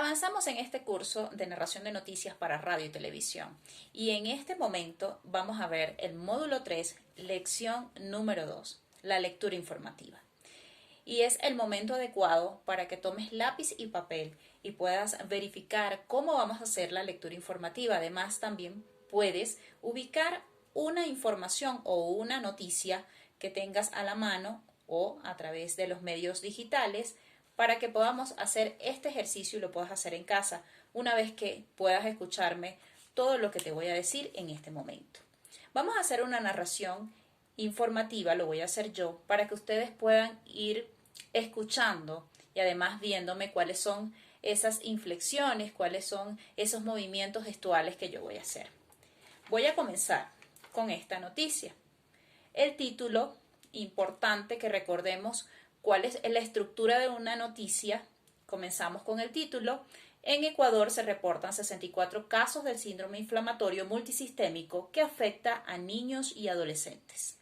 Avanzamos en este curso de narración de noticias para radio y televisión y en este momento vamos a ver el módulo 3, lección número 2, la lectura informativa. Y es el momento adecuado para que tomes lápiz y papel y puedas verificar cómo vamos a hacer la lectura informativa. Además, también puedes ubicar una información o una noticia que tengas a la mano o a través de los medios digitales para que podamos hacer este ejercicio y lo puedas hacer en casa una vez que puedas escucharme todo lo que te voy a decir en este momento. Vamos a hacer una narración informativa, lo voy a hacer yo, para que ustedes puedan ir escuchando y además viéndome cuáles son esas inflexiones, cuáles son esos movimientos gestuales que yo voy a hacer. Voy a comenzar con esta noticia. El título, importante que recordemos cuál es la estructura de una noticia. Comenzamos con el título. En Ecuador se reportan 64 casos del síndrome inflamatorio multisistémico que afecta a niños y adolescentes.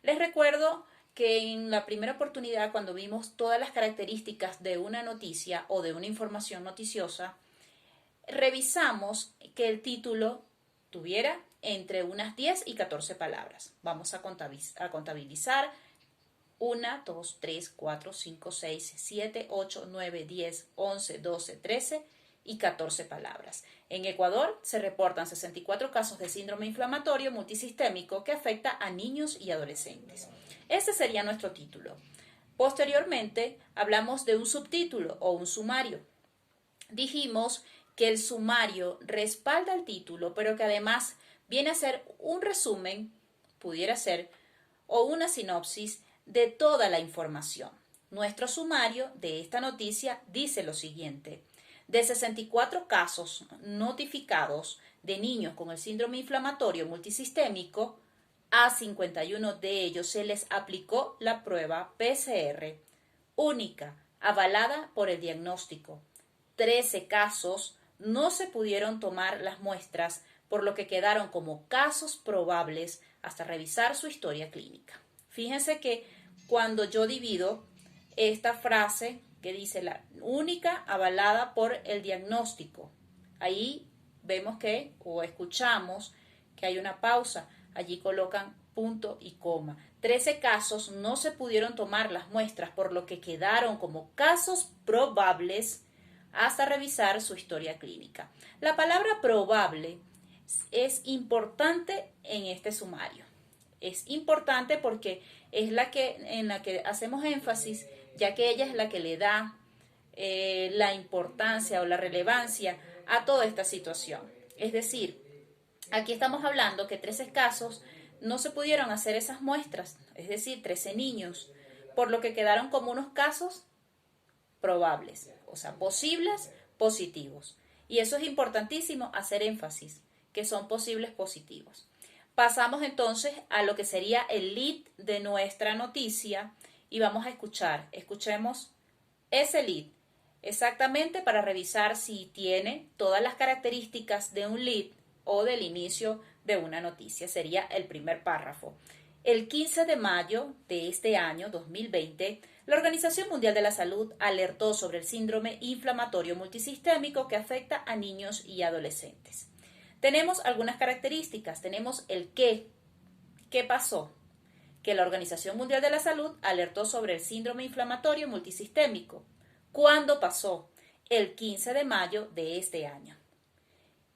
Les recuerdo que en la primera oportunidad, cuando vimos todas las características de una noticia o de una información noticiosa, revisamos que el título tuviera entre unas 10 y 14 palabras. Vamos a contabilizar 1, 2, 3, 4, 5, 6, 7, 8, 9, 10, 11, 12, 13 y 14 palabras. En Ecuador se reportan 64 casos de síndrome inflamatorio multisistémico que afecta a niños y adolescentes. Ese sería nuestro título. Posteriormente hablamos de un subtítulo o un sumario. Dijimos que el sumario respalda el título, pero que además viene a ser un resumen, pudiera ser, o una sinopsis de toda la información. Nuestro sumario de esta noticia dice lo siguiente: de 64 casos notificados de niños con el síndrome inflamatorio multisistémico, a 51 de ellos se les aplicó la prueba PCR única, avalada por el diagnóstico. 13 casos no se pudieron tomar las muestras, por lo que quedaron como casos probables hasta revisar su historia clínica. Fíjense que cuando yo divido esta frase que dice la única avalada por el diagnóstico, ahí vemos que, o escuchamos que hay una pausa, allí colocan punto y coma. 13 casos no se pudieron tomar las muestras, por lo que quedaron como casos probables hasta revisar su historia clínica. La palabra probable es importante en este sumario. Es importante porque es en la que hacemos énfasis, ya que ella es la que le da la importancia o la relevancia a toda esta situación. Es decir, aquí estamos hablando que 13 casos no se pudieron hacer esas muestras, es decir, 13 niños, por lo que quedaron como unos casos probables, o sea, posibles positivos. Y eso es importantísimo hacer énfasis, que son posibles positivos. Pasamos entonces a lo que sería el lead de nuestra noticia y vamos a escuchar. Escuchemos ese lead exactamente para revisar si tiene todas las características de un lead o del inicio de una noticia. Sería el primer párrafo. El 15 de mayo de este año 2020, la Organización Mundial de la Salud alertó sobre el síndrome inflamatorio multisistémico que afecta a niños y adolescentes. Tenemos algunas características. Tenemos el qué. ¿Qué pasó? Que la Organización Mundial de la Salud alertó sobre el síndrome inflamatorio multisistémico. ¿Cuándo pasó? El 15 de mayo de este año.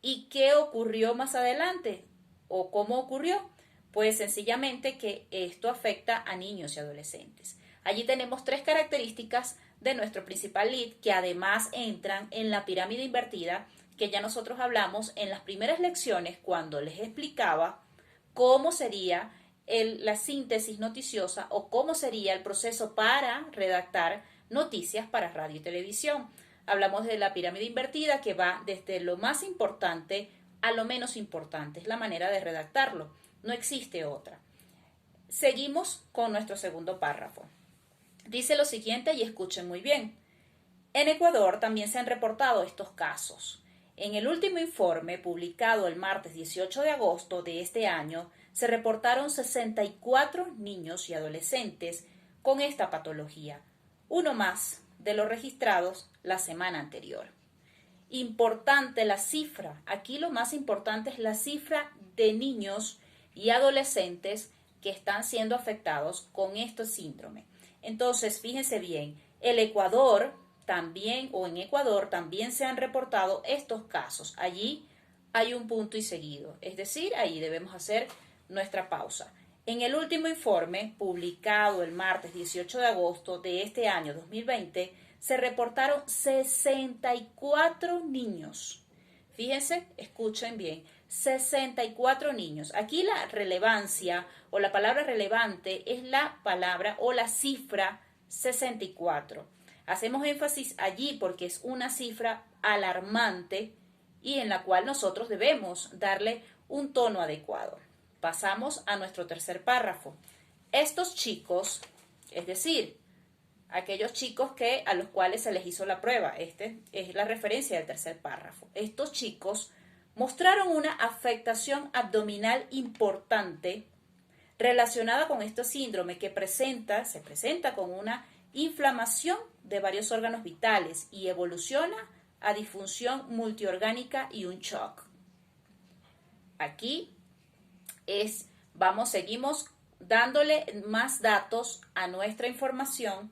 ¿Y qué ocurrió más adelante? ¿O cómo ocurrió? Pues sencillamente que esto afecta a niños y adolescentes. Allí tenemos 3 características de nuestro principal lead que además entran en la pirámide invertida que ya nosotros hablamos en las primeras lecciones cuando les explicaba cómo sería la síntesis noticiosa o cómo sería el proceso para redactar noticias para radio y televisión. Hablamos de la pirámide invertida que va desde lo más importante a lo menos importante. Es la manera de redactarlo. No existe otra. Seguimos con nuestro segundo párrafo. Dice lo siguiente y escuchen muy bien. En Ecuador también se han reportado estos casos. En el último informe publicado el martes 18 de agosto de este año, se reportaron 64 niños y adolescentes con esta patología, uno más de los registrados la semana anterior. Importante la cifra. Aquí lo más importante es la cifra de niños y adolescentes que están siendo afectados con este síndrome. Entonces, fíjense bien, el Ecuador también, o en Ecuador también se han reportado estos casos. Allí hay un punto y seguido, es decir, ahí debemos hacer nuestra pausa. En el último informe, publicado el martes 18 de agosto de este año 2020, se reportaron 64 niños. Fíjense, escuchen bien, 64 niños. Aquí la relevancia o la palabra relevante es la palabra o la cifra 64. Hacemos énfasis allí porque es una cifra alarmante y en la cual nosotros debemos darle un tono adecuado. Pasamos a nuestro tercer párrafo. Estos chicos, es decir, aquellos chicos a los cuales se les hizo la prueba, este es la referencia del tercer párrafo. Estos chicos mostraron una afectación abdominal importante relacionada con este síndrome que se presenta con una inflamación de varios órganos vitales y evoluciona a disfunción multiorgánica y un shock. Aquí seguimos dándole más datos a nuestra información,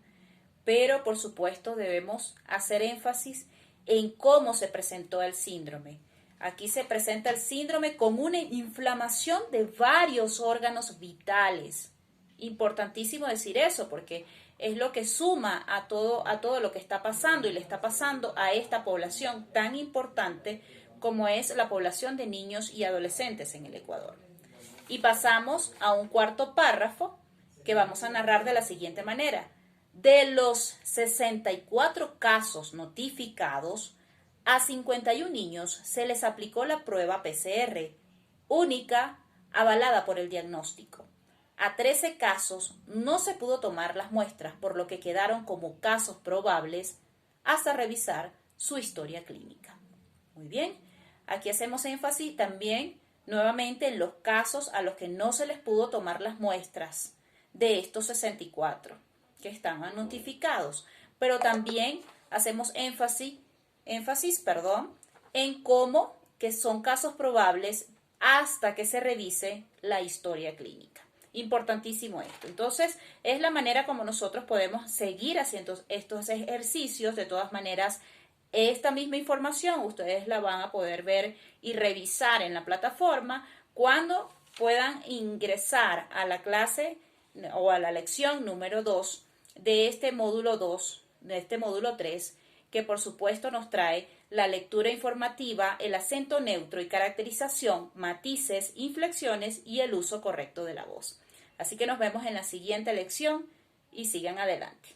pero por supuesto debemos hacer énfasis en cómo se presentó el síndrome. Aquí se presenta el síndrome con una inflamación de varios órganos vitales. Importantísimo decir eso porque es lo que suma a todo lo que está pasando y le está pasando a esta población tan importante como es la población de niños y adolescentes en el Ecuador. Y pasamos a un cuarto párrafo que vamos a narrar de la siguiente manera. De los 64 casos notificados, a 51 niños se les aplicó la prueba PCR, única, avalada por el diagnóstico. A 13 casos no se pudo tomar las muestras, por lo que quedaron como casos probables hasta revisar su historia clínica. Muy bien, aquí hacemos énfasis también nuevamente en los casos a los que no se les pudo tomar las muestras de estos 64 que estaban notificados, pero también hacemos énfasis, en cómo que son casos probables hasta que se revise la historia clínica. Importantísimo esto. Entonces, es la manera como nosotros podemos seguir haciendo estos ejercicios. De todas maneras, esta misma información ustedes la van a poder ver y revisar en la plataforma cuando puedan ingresar a la clase o a la lección número 2 de este módulo 2, de este módulo 3, que por supuesto nos trae la lectura informativa, el acento neutro y caracterización, matices, inflexiones y el uso correcto de la voz. Así que nos vemos en la siguiente lección y sigan adelante.